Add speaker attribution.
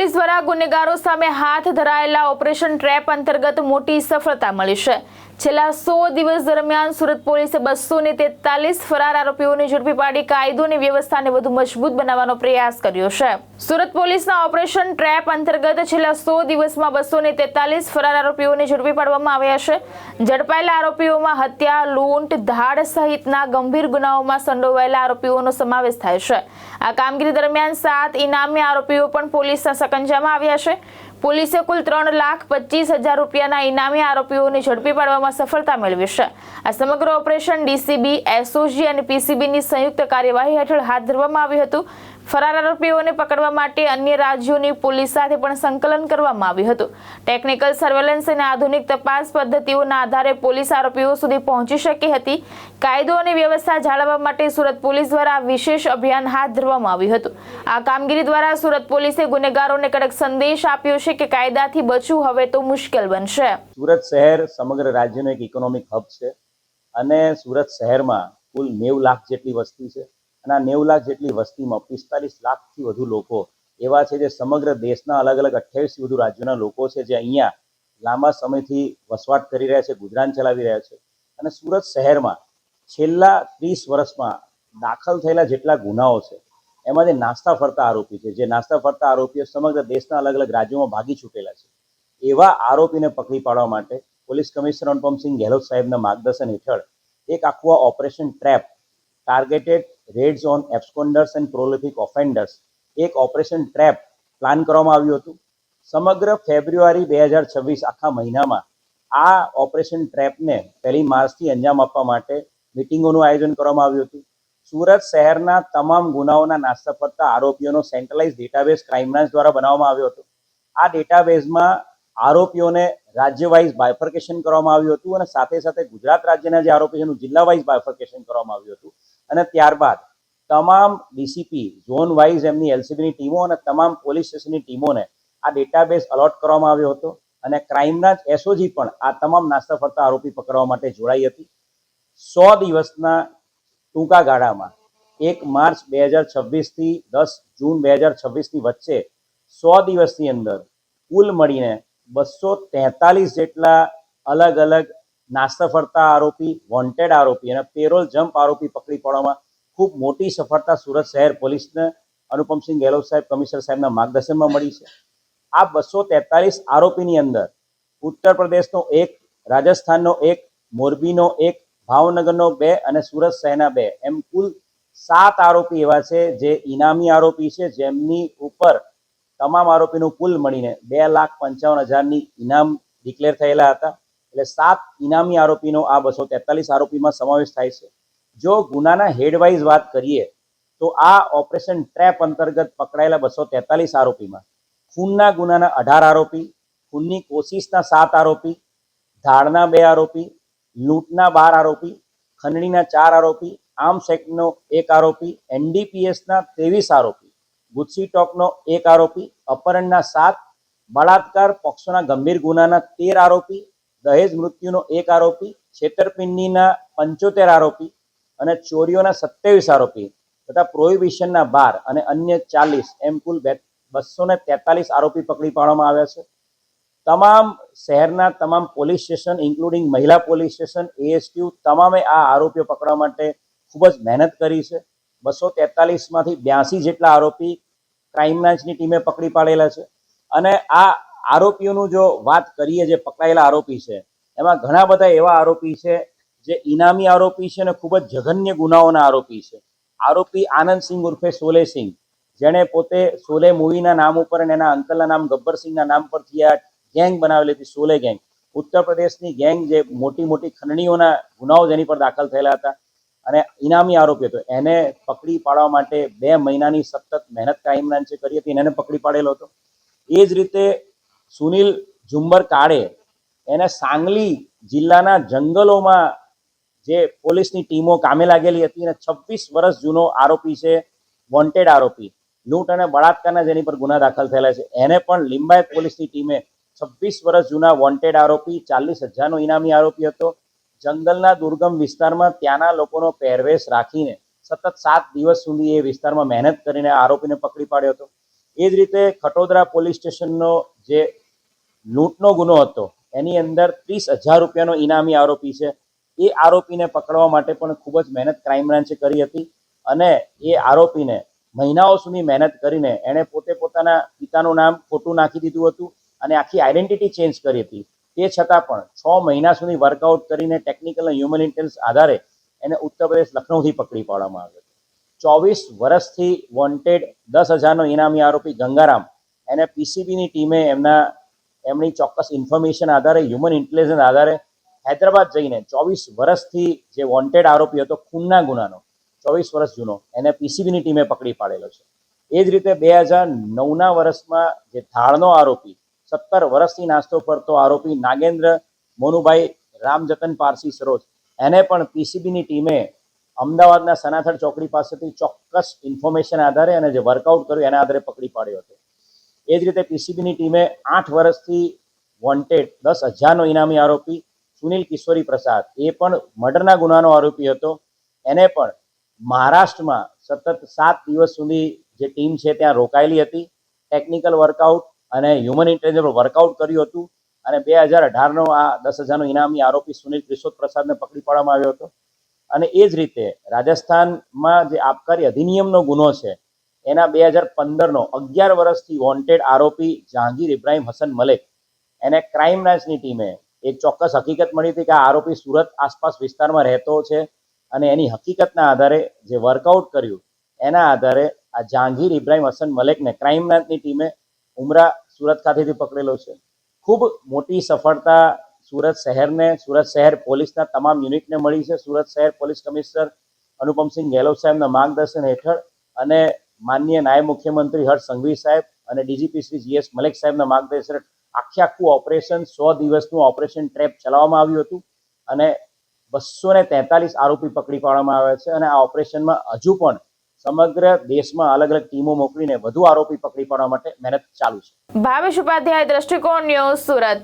Speaker 1: Police દ્વારા ગુનેગારો સામે હાથ ધરાયેલા ઓપરેશન ટ્રેપ અંતર્ગત મોટી સફળતા મળી છે। છેલ્લા 100 દિવસ દરમિયાન સુરત પોલીસે 243 ફરાર આરોપીઓને ઝડપી પાડી કાયદોની વ્યવસ્થાને વધુ મજબૂત બનાવવાનો પ્રયાસ કર્યો છે। સુરત પોલીસના ઓપરેશન ટ્રેપ અંતર્ગત છેલ્લા 100 દિવસમાં 243 ફરાર આરોપીઓને ઝડપી પાડવામાં આવ્યા છે। ઝડપાયેલા આરોપીઓમાં હત્યા, લૂંટ, ધાડ સહિતના ગંભીર ગુનાઓમાં સંડોવાયેલા આરોપીઓનો સમાવેશ થાય છે। આ કામગીરી દરમિયાન 7 ઇનામી આરોપીઓ પણ પોલીસના સકંજામાં આવ્યા છે। પોલીસે કુલ 3,25,000 રૂપિયાના ઇનામી આરોપીઓને ઝડપી પાડવામાં સફળતા મેળવી છે। આ સમગ્ર ઓપરેશન ડીસીબી, એસઓજી અને પીસીબીની સંયુક્ત કાર્યવાહી હેઠળ હાથ ધરવામાં આવ્યું હતું। ફરાર આરોપીઓને પકડવા માટે અન્ય રાજ્યોની પોલીસ સાથે પણ સંકલન કરવામાં આવ્યું હતું। ટેકનિકલ સર્વેલન્સ અને આધુનિક તપાસ પદ્ધતિઓના આધારે પોલીસ આરોપીઓ સુધી પહોંચી શકી હતી। કાયદો અને વ્યવસ્થા જાળવવા માટે સુરત પોલીસ દ્વારા વિશેષ અભિયાન હાથ ધરવામાં આવ્યું હતું। આ કામગીરી દ્વારા સુરત પોલીસે ગુનેગારોને કડક સંદેશ આપ્યો છે કે કાયદાથી બચવું હવે તો મુશ્કેલ બનશે।
Speaker 2: સુરત શહેર સમગ્ર રાજ્યનો એક ઇકોનોમિક હબ છે અને સુરત શહેરમાં કુલ 90 લાખ જેટલી વસ્તી છે અને આ 90 લાખ જેટલી વસ્તીમાં 45 લાખથી વધુ લોકો એવા છે જે સમગ્ર દેશના અલગ અલગ 28 થી વધુ રાજ્યોના લોકો છે જે અહીંયા લાંબા સમયથી વસવાટ કરી રહ્યા છે, ગુજરાન ચલાવી રહ્યા છે। અને સુરત શહેરમાં છેલ્લા 30 વર્ષમાં દાખલ થયેલા જેટલા ગુનાઓ છે એમાં જે નાસ્તા ફરતા આરોપી છે, જે નાસ્તા ફરતા આરોપીઓ સમગ્ર દેશના અલગ અલગ રાજ્યોમાં ભાગી છૂટેલા છે, એવા આરોપીને પકડી પાડવા માટે પોલીસ કમિશનર અનુપમસિંહ ગેહલોત સાહેબના માર્ગદર્શન હેઠળ એક આખું operation trap, targeted raids on absconders and prolific offenders, એક ઓપરેશન ટ્રેપ પ્લાન કરવામાં આવ્યું હતું। સમગ્ર ફેબ્રુઆરી 2026 આખા મહિનામાં આ ઓપરેશન ટ્રેપને 1 માર્ચથી અંજામ આપવા માટે મિટિંગોનું આયોજન કરવામાં આવ્યું હતું। સુરત શહેરના તમામ ગુનાઓના નાસ્તા ફરતા આરોપીઓનો સેન્ટ્રલાઇઝ ડેટાબેઝ ક્રાઇમ બ્રાન્ચ દ્વારા બનાવવામાં આવ્યો હતો। આ ડેટાબેઝમાં આરોપીઓને રાજ્ય વાઇઝ બાયફર્કેશન કરવામાં આવ્યું હતું અને સાથે સાથે ગુજરાત રાજ્યના જે આરોપી છે એનું જિલ્લા વાઇઝ બાયફર્કેશન કરવામાં આવ્યું હતું અને ત્યારબાદ તમામ ડીસીપી ઝોન વાઇઝ એમની એલસીબીની ટીમો અને તમામ પોલીસ સ્ટેશનની ટીમોને આ ડેટાબેઝ અલોટ કરવામાં આવ્યો હતો અને ક્રાઇમ બ્રાન્ચ એસઓજી પણ આ તમામ નાસ્તા ફરતા આરોપી પકડવા માટે જોડાઈ હતી। 100 દિવસના ટૂંકા ગાળામાં 1 માર્ચ 2026 થી 10 જૂન 2026 ની વચ્ચે 100 દિવસની અંદર કુલ મળીને 243 જેટલા અલગ અલગ નાસ્તા ફરતા આરોપી, વોન્ટેડ આરોપી અને પેરોલ જમ્પ આરોપી પકડી પાડવામાં ખૂબ મોટી સફળતા સુરત શહેર પોલીસને અનુપમસિંહ ગેહલોત સાહેબ, કમિશનર સાહેબના માર્ગદર્શનમાં મળી છે। આ 243 આરોપીની અંદર ઉત્તર પ્રદેશનો 1, રાજસ્થાનનો 1, મોરબીનો 1, ભાવનગરનો 2 અને સુરત શહેરના 2 એમ કુલ 7 આરોપી એવા છે જે ઇનામી આરોપી છે, જેમની ઉપર તમામ આરોપીનું કુલ મળીને 2,55,000ની ઇનામ ડિક્લેર થયેલા હતા। એટલે 7 ઇનામી આરોપીનો આ 243 આરોપીમાં સમાવેશ થાય છે। જો ગુનાના હેડવાઇઝ વાત કરીએ તો આ ઓપરેશન ટ્રેપ અંતર્ગત પકડાયેલા 243 આરોપીમાં ખૂનના ગુનાના 18 આરોપી, ખૂનની કોશિશના 7 આરોપી, ધાડના 2 આરોપી, લૂંટના 12 આરોપી, ખંડણીના 4 આરોપી, આર્મ્સ એક્ટનો 1 આરોપી, એનડીપીએસના 23 આરોપી, ગુજસી ટોકનો 1 આરોપી, અપહરણના 7, બળાત્કાર પોક્સોના ગંભીર ગુનાના 13 આરોપી, દહેજ મૃત્યુનો 1 આરોપી, છેતરપિંડીના 75 આરોપી અને ચોરીઓના 27 આરોપી તથા પ્રોહિબિશનના 12 અને અન્ય 40 એમ કુલ 243 આરોપી પકડી પાડવામાં આવ્યા છે। તમામ શહેરના તમામ પોલીસ સ્ટેશન ઇન્ક્લુડિંગ મહિલા પોલીસ સ્ટેશન, એએસક્યુ તમામે આ આરોપીઓ પકડવા માટે ખૂબ જ મહેનત કરી છે। 243માંથી 82 જેટલા આરોપી ક્રાઇમ બ્રાન્ચની ટીમે પકડી પાડેલા છે અને આ આરોપીઓનું જો વાત કરીએ, જે પકડાયેલા આરોપી છે એમાં ઘણા બધા એવા આરોપી છે જે ઇનામી આરોપી છે અને ખૂબ જ જઘન્ય ગુનાઓના આરોપી છે। આરોપી આનંદસિંહ ઉર્ફે સોલેસિંહ, જેણે પોતે શોલે મૂવીના નામ ઉપર અને એના અંકલના નામ ગબ્બરસિંહના નામ પરથી આ ગેંગ બનાવેલી હતી, શોલે ગેંગ, ઉત્તર પ્રદેશની ગેંગ જે મોટી મોટી ખંડણીઓના ગુનાઓ જેની પર દાખલ થયેલા હતા અને ઇનામી આરોપી હતો, એને પકડી પાડવા માટે 2 મહિનાની સતત મહેનત ક્રાઇમ બ્રાન્ચે કરી હતી, એને પકડી પાડેલો હતો। એ જ રીતે સુનિલ ઝુંબર કાળે, એને સાંગલી જિલ્લાના જંગલોમાં જે પોલીસની ટીમો કામે લાગેલી હતી અને 26 વર્ષ જૂનો આરોપી છે, વોન્ટેડ આરોપી, લૂંટ અને બળાત્કારના જેની પર ગુના દાખલ થયેલા છે, એને પણ લિંબાયત પોલીસની ટીમે 26 વર્ષ જૂના વોન્ટેડ આરોપી, 40,000નો ઇનામી આરોપી હતો, જંગલના દુર્ગમ વિસ્તારમાં ત્યાંના લોકોનો પહેરવેશ રાખીને સતત 7 દિવસ સુધી એ વિસ્તારમાં મહેનત કરીને આરોપીને પકડી પાડ્યો હતો। એ જ રીતે ખટોદરા પોલીસ સ્ટેશનનો જે લૂંટનો ગુનો હતો એની અંદર 30,000 રૂપિયાનો ઇનામી આરોપી છે. એ આરોપીને પકડવા માટે પણ ખૂબ જ મહેનત ક્રાઇમ બ્રાન્ચે કરી હતી અને એ આરોપીને મહિનાઓ સુધી મહેનત કરીને એણે પોતે પોતાના પિતાનું નામ ખોટું નાખી દીધું હતું અને આખી આઈડેન્ટિટી ચેન્જ કરી હતી. તે છતાં પણ 6 મહિના સુધી વર્કઆઉટ કરીને ટેકનિકલ અને હ્યુમન ઇન્ટેલિજન્સ આધારે એને ઉત્તર પ્રદેશ લખનૌથી પકડી પાડવામાં આવ્યો. 24 વર્ષથી વોન્ટેડ 10,000નો ઇનામી આરોપી ગંગારામ એને પીસીબીની ટીમે એમની ચોક્કસ ઇન્ફોર્મેશન આધારે હ્યુમન ઇન્ટેલિજન્સ આધારે હૈદરાબાદ જઈને 24 વર્ષથી જે વોન્ટેડ આરોપી હતો ખૂનના ગુનાનો 24 વર્ષ જૂનો એને પીસીબીની ટીમે પકડી પાડેલો છે. એ જ રીતે 2009ના વર્ષમાં જે થાળનો આરોપી 17 વર્ષથી નાસ્તો ફરતો આરોપી નાગેન્દ્ર મોનુભાઈ રામજતન પારસી સરોજ એને પણ પીસીબીની ટીમે અમદાવાદના સનાથલ ચોકડી પાસેથી ચોક્કસ ઇન્ફોર્મેશન આધારે અને જે વર્કઆઉટ કર્યું એના આધારે પકડી પાડ્યો હતો. એ જ રીતે પીસીબીની ટીમે 8 વર્ષથી વોન્ટેડ 10,000નો ઇનામી આરોપી સુનિલ કિશોરી પ્રસાદ એ પણ મર્ડરના ગુનાનો આરોપી હતો. એને પણ મહારાષ્ટ્રમાં સતત 7 દિવસ સુધી જે ટીમ છે ત્યાં રોકાયેલી હતી. ટેકનિકલ વર્કઆઉટ અને હ્યુમન ઇન્ટેલિજન્સ વર્કઆઉટ કર્યું હતું અને 2018નો આ 10,000નો ઇનામી આરોપી સુનિલ કિશોર પ્રસાદને પકડી પાડવામાં આવ્યો હતો. અને એ જ રીતે રાજસ્થાનમાં જે આબકારી અધિનિયમનો ગુનો છે એના 2015નો 11 વર્ષથી વોન્ટેડ આરોપી જહાંગીર ઇબ્રાહિમ હસન મલેક એને ક્રાઇમ બ્રાન્ચની ટીમે એક ચોક્કસ હકીકત મળી હતી કે આ આરોપી સુરત આસપાસ વિસ્તારમાં રહેતો છે અને એની હકીકતના આધારે જે વર્કઆઉટ કર્યું એના આધારે આ જહાંગીર ઇબ્રાહિમ હસન મલેકને ક્રાઇમ બ્રાન્ચની ટીમે ઉમરા સુરત ખાતેથી પકડેલો છે. ખૂબ મોટી સફળતા સુરત શહેરને, સુરત શહેર પોલીસના તમામ યુનિટને મળી છે. સુરત શહેર પોલીસ કમિશનર અનુપમસિંહ ગેહલોત સાહેબના માર્ગદર્શન હેઠળ અને માનનીય નાયબ મુખ્યમંત્રી હર્ષ સંઘવી સાહેબ અને ડીજીપી શ્રી GS મલેક સાહેબના માર્ગદર્શન આખું ઓપરેશન 100 દિવસનું ઓપરેશન ટ્રેપ ચલાવવામાં આવ્યું હતું અને 243 આરોપી પકડી પાડવામાં આવ્યા છે. અને આ ઓપરેશનમાં હજુ પણ સમગ્ર દેશમાં અલગ અલગ ટીમો મોકલીને વધુ આરોપી પકડી પાડવા માટે મહેનત ચાલુ છે.
Speaker 1: ભાવેશ ઉપાધ્યાય, દ્રષ્ટિકોણ ન્યૂઝ, સુરત.